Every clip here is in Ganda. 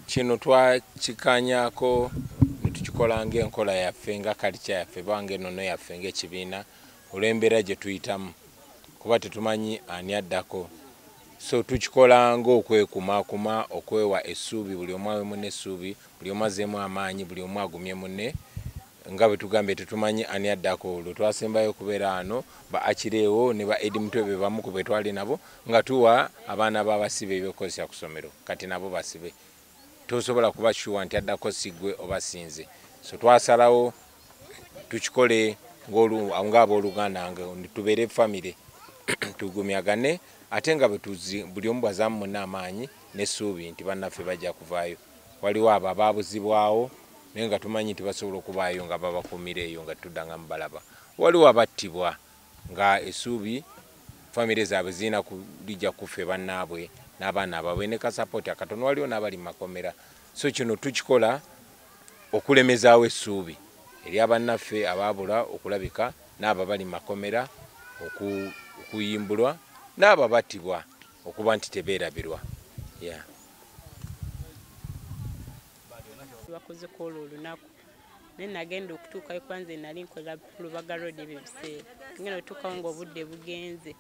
Kino twakikanyako netukikola ng'enkola yaffe nga kalicha yaffe bange nono yaffe ng'ekibiina olw'embeera gye tuyitamu kuba tetumanyi ani addako, so tukikola ng'okwekumakuma okwewa essuubi, buli omu awemu n'essuubi, buli omu azeemu amaanyi, buli omu agumye munne nga bwe tugambye tetumanyi ani addako. Olwo twasembayo okubeera wano ba Akireewo ne ba Edi Mutwe bamu ku be twali nabo nga tuwa abaana b'abasibe ebyokukozesa ku ssomero, kati nabo basibe. Tosobola kuba sure nti addako siggwe oba sinze, so twasalawo tukikole ng'abooluganda tubeere famire tugumyagane ate nga buli omu bwazaamu munne amaanyi n'essuubi nti bannaffe bajja kuvaayo. Waliwo abo abaabuzibwawo naye nga tumanyi nti basobola okubaayo nga babakuumira eyo nga tudda nga mubalaba. Waliwo abattibwa nga essuubi famire zaabwe zirina kulijja kuffe bannaabwe n'abaana baabwe ne kasapooti akatono, waliwo n'abali mu makomera. So kino tukikola okulemezaawo essuubi eri abannaffe abaabula okulabika n'abo bali mu makomera okuyimbulwa n'abo battibwa okuba nti tebeerabirwa. Bakoze kola olunaku naye nagenda okutuukayo kwanze nali nkola Lubaga Road ebyo ebiseera ngenda otuukawo ng'obudde bugenze,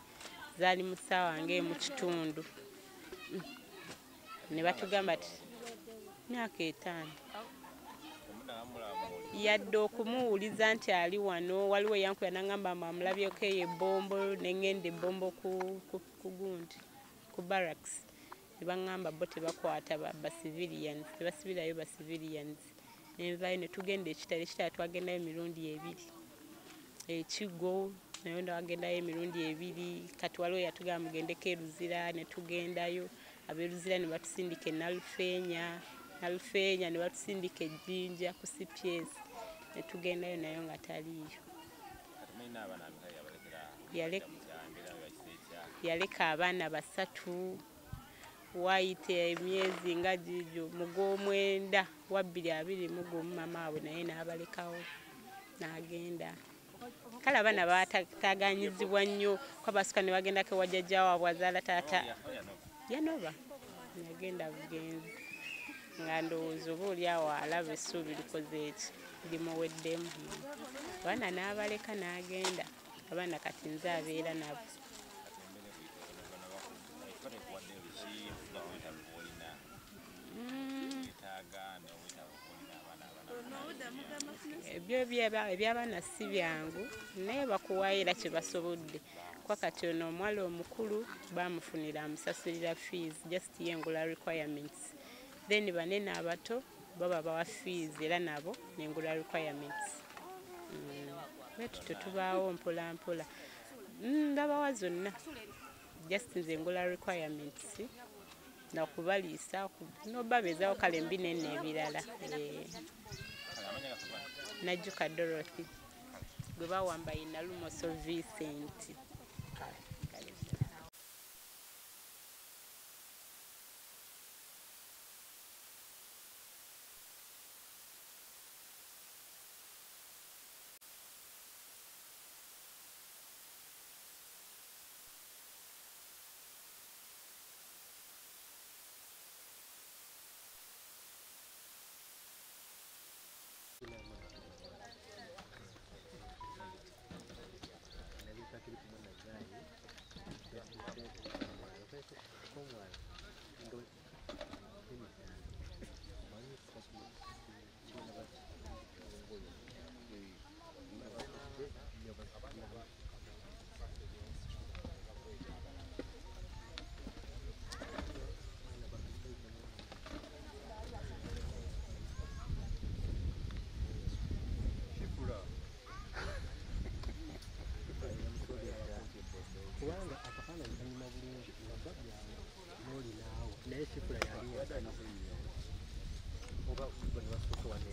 zaali mu ssaawa ng'emu kitundu ne batugamba ti myaka 5 yadde okumuwuliza nti ali wano. Waliwo yankuya nangamba amulabyeko eyo ebbombo nengenda ebbombo ku gundi ku barracks ne baŋŋamba bo tebakwata ba civilians, tebasibirayo ba civilians. Nenvayo ne tugenda ekitala twagendayo emirundi 2, Ekigo nayo ndagendayo emirundi 2. Kati waliwo yatugamba mugendeko e Luzira ne tugendayo, ab'e Luzira ne batusindika e Nalufeenya ne batusindika e Jjinja ku CPS ne tugendayo nayo nga taliyo. Yaleka abaana 3 waayita emyezi nga gigyo mu Gwomwenda wa 2021 mama waabwe naye n'abalekawo n'agenda. Kale abaana baataganyizibwa nnyo ko abasukka ne bagendako ewa jjajja waabwe azaala taata Yanoba yagenda bugenzi nga ndowooza oboolyawo alaba essuubi likoze eki limuweddemu. Abaana n'abaleka n'agenda, abaana kati nze abeera nabo. Ebyo eby'abaana si byangu naye bakuwaayo era kye basobodde. Kwa kati ono omuwala omukulu bamufunira amusasulira fees, just y'engula requirements. Then banene abato baba bawa fees era nabo n'engula requirements. Betuto tubaawo mpola mpola. Ndabawa zonna just nze engula requirements nakubaliisa n'obabeezaawo kale mbi n'enno ebirala. Najjuka Dorothy gwe bawamba ye Nalumoso Vincent. Kubanga akafaananyi kanyuma bulungi nga byawe n'olinaawo naye kifula yali oba bwe basooka wane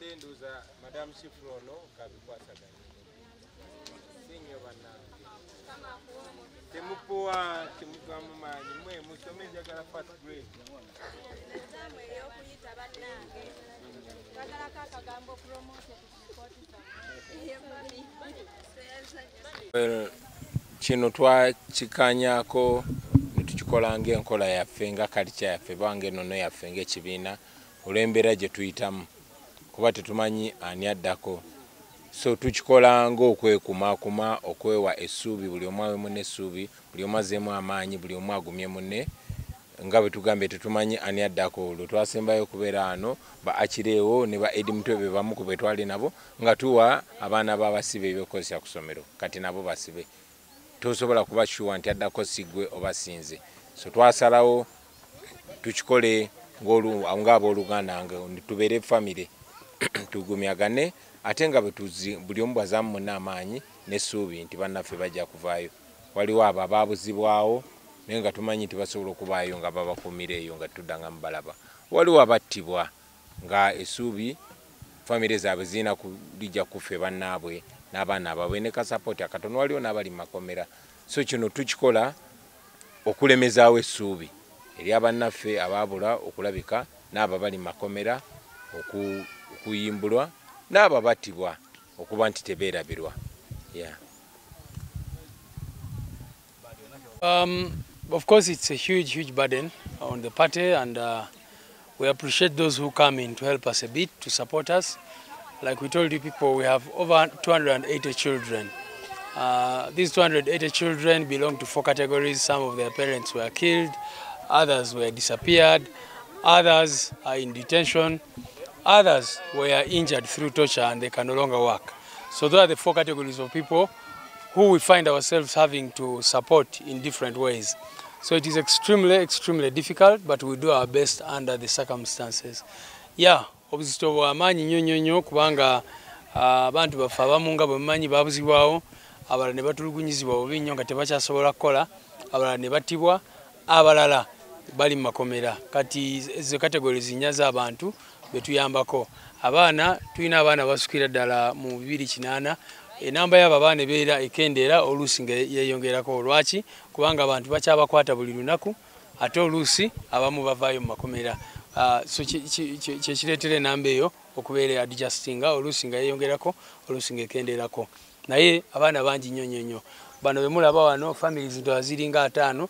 Afande nduza Madam Shifrono kabikwasaganya. Sinyo bana. Temupoa temugamu manyi mwe musome njagala first grade. Kino twakikanyako netukikola ng'enkola yaffe nga culture yaffe bange nono yaffe ng'ekibiina olw'embeera gye tuyitamu kuba tetumanyi ani addako. So tukikola ng'okwekumakuma okwewa essuubi buli omu awemu n'essuubi buli omu azzeemu amaanyi buli omu agumye munne nga bwe tugambye tetumanyi ani addako. Olwo twasembayo okubeera ano ba Akireewo ne ba Edi Mutwe bamu ku be twali nabo nga tuwa abaana b'abasibe ebyokukozesa ku ssomero kati nabo basibe. Tosobola kuba sure nti addako siggwe oba sinze. So twasalawo tukikole ng'abooluganda nga tubeere famire tugumyagane ate nga buli omu bwazaamu munne amaanyi n'essuubi nti bannaffe bajja kuvaayo. Waliwo abo abaabuzibwawo naye nga tumanyi nti basobola okubaayo nga babakuumira eyo nga tudda nga mubalaba. Waliwo abattibwa nga essuubi famire zaabwe zirina kulijja kuffe bannaabwe n'abaana baabwe ne kasapooti akatono. Waliwo n'abali mu makomera. So kino tukikola okulemezaawo essuubi eri abannaffe abaabula okulabika n'abo bali mu makomera okuyimbulwa n'abo battibwa okuba nti tebeerabirwa. Of course, it's a huge burden on the party, and we appreciate those who come in to help us a bit, to support us. Like we told you people, we have over 280 children. These 280 children belong to 4 categories. Some of their parents were killed, others were disappeared, others are in detention, others were injured through torture and they can no longer work. So those are the 4 categories of people who we find ourselves having to support in different ways. So it is extremely difficult, but we do our best under the circumstances. Yeah, obuzito bw'amaanyi nnyo kubanga abantu baffe abamu nga bwe mumanyi baabuzibwawo, abalala ne batulugunyizibwa bubi nnyo nga tebakyasobola kukola, abalala ne battibwa, abalala bali mu makomera. Kati ezo kategori zinyaza abantu be tuyambako. Abaana tulina abaana basukira ddala mu 280. Enamba y'abo abaana ebeera ekendeera oluusi nga yeeyongerako. Lwaki? Kubanga abantu bakyabakwata buli lunaku ate oluusi abamu bavaayo mu makomera. So kyekireetera enamba eyo okubeera adjustinga, oluusi nga yeeyongerako oluusi nga ekendeerako. Naye abaana bangi nnyo. Bano be mulaba wano families ndo ziringa 5,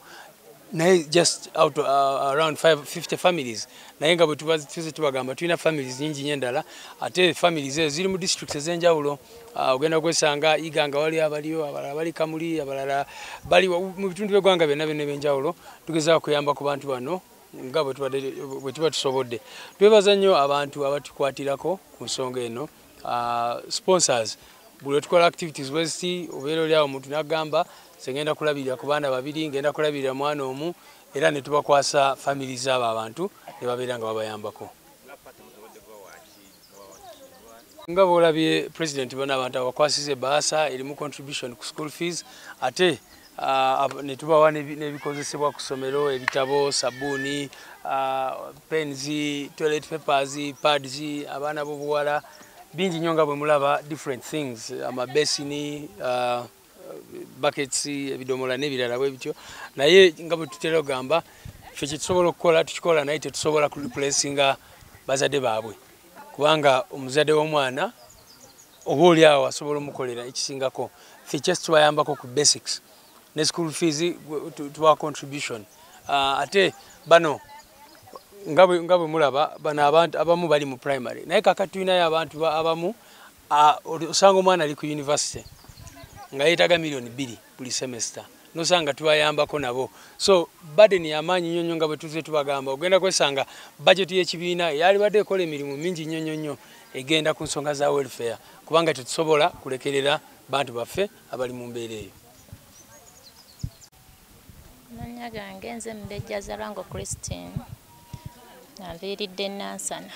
naye just out around 50 families. Naye nga bwe tuze tubagamba tulina families nyingi nnyo endala, ate families ezo ziri mu districts ez'enjawulo. Ogenda kwesanga Iganga wali abaliyo, abalala bali Kamuli, abalala bali mu bitundu by'eggwanga byonna eby'enjawulo. Tugezaako kuyamba ku bantu bano nga bwe tuba tusobodde. Twebaza nnyo abantu abatukwatirako ku nsonga eno. Sponsors, buli tukola activities westi obeera oli awo omuntu n'agamba ngenda kulabirira ku baana 2, ngenda kulabirira mwana omu, era ne tubakwasa families z'abo abantu ne babeera nga babayambako. Nga bw'olabye President bonna abantu abakwasiza ebbaasa erimu contribution ku school fees, ate ne tubawa n'ebikozesebwa ku ssomero, ebitabo, sabbuuni, pens, toilet papers, pads, abaana b'obuwala, bingi nnyo nga bwe mulaba, different things, amabesini, buckets, ebidomola n'ebirala bwe bityo. Naye nga bwe tutera ogamba, ffe kye tusobola okukola tukikola, naye tetusobola kureplacinga bazadde baabwe, kubanga omuzadde w'omwana oba oli awo asobola omukolera ekisingako. Ffe kyesi tubayambako ku basics ne school fees tuba contribution. Ate bano nga bwe mulaba, bano abantu abamu bali mu primary, naye kakati tulinayo abantu abamu osanga omwana ali ku university nga yeetaga $2 million buli semester, nosanga tubayambako nabo. So burden y'amaanyi nnyo nga bwe tuze tubagamba, ogenda kwesanga budget y'ekibiina yalibadde ekola emirimu mingi nnyo egenda ku nsonga za welfare, kubanga tetusobola kulekerera bantu baffe abali mu mbeera eyo. Amannya gange nze Mbejja Zarango Christine, nviiridde Nansana.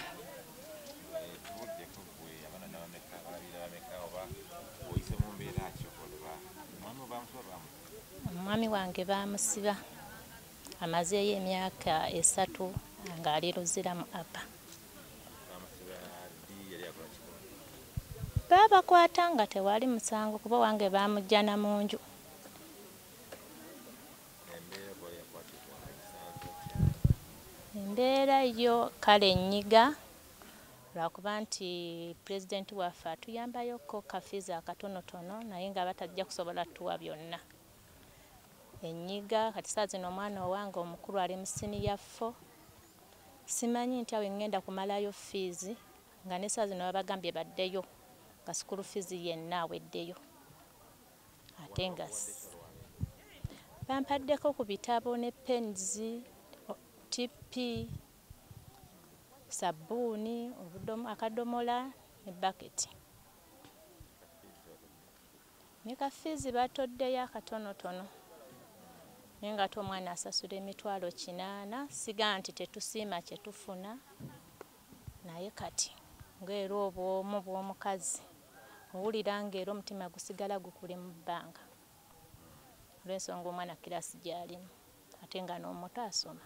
Omwami wange baamusiba amazeeyo emyaka 3 ng'ali Luzira mu Apa. Baabakwata nga tewali musango kuba wange baamujjana mu nju. Embeera yo kale ennyiga lwakuba nti pulezidenti waffe atuyambayoko kafiizi akatonotono naye nga batajja kusobola tuwa byonna. Ennyiga kati saa zino omwana owange omukulu ali mu siniya 4 simanyi nti awe ngenda kumalayo fiizi nga ne saa zino babagambye baddeyo nga sikulu fiizi yenna aweddeyo ate nga bampaddeko ku bitabo ne penzi tipi sabbuuni akadomola ne baketi ne kafiizi batoddeyo akatonotono naye nga ate omwana asasula emitwalo 8 siga nti tetusiima kye tufuna naye kati ng'era obwomu bw'omukazi owulira ng'era omutima gusigala gukuli mu bbanga olw'ensonga omwana kirasi gy'alimu ate nga n'omuto asoma.